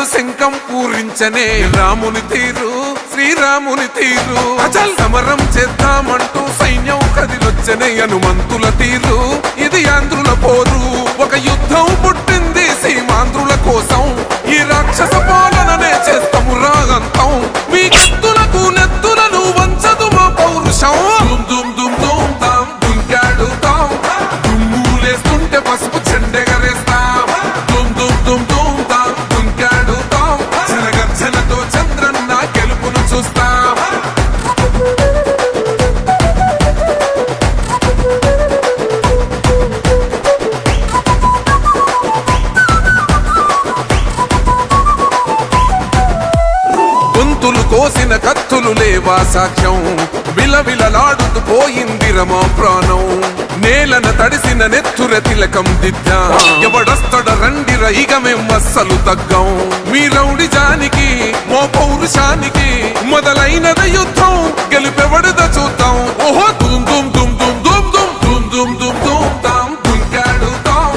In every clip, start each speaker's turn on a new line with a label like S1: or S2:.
S1: కర్ణుడు శంఖం పూరించనే రాముని తీరు శ్రీరాముని తీరు అచల్ సమరం చేద్దామంటూ సైన్యం కదిలొచ్చనే హనుమంతుల తీరు ఇది ఆంధ్రుల పోరు ఒక యుద్ధం పుట్టింది సీమాంధ్రుల కోసం ఈ రాక్షస పాలననే చేస్తాము రాగంతం మీ కత్తులకు నెత్తులను వంచదు మా పౌరుషం దుమ్ దుమ్ దుమ్ తాం దుంకాడుతాం దుమ్ములేస్తుంటే పసుపు చెండెగరేస్తాం దుమ్ దుమ్ దుమ్ దుమ్ తాం దుంకాడుతాం జనగర్జనతో చంద్రన్న గెలుపును చూస్తాం గొంతులు కోసిన కత్తులు లేవా సాక్ష్యం విలవిలలాడుతూ పోయింది రమా ప్రాణం నేలన తడిసిన నెత్తుర తిలకం దిద్దా ఎవడొస్తడ రండి రైగ మేం అస్సలు తగ్గం మీ రౌడి జానికి మో పౌరుషానికి మొదలైనద యుద్ధం గెలుపెవడద చూద్దాం ఓహో దుమ్ దుమ్ దుమ్ దుమ్ దుమ్ దుమ్ దుమ్ దుమ్ దుమ్ దుమ్ తాం దుంకాడుతాం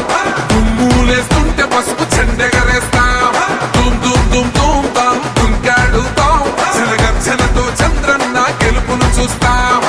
S1: దుమ్ములేస్తుంటే పసుపు చెండెగరేస్తాం దుమ్ దుమ్ దుమ్ దుమ్ తాం దుంకాడుతాం జనగర్జనతో చంద్రన్న గెలుపును చూస్తాం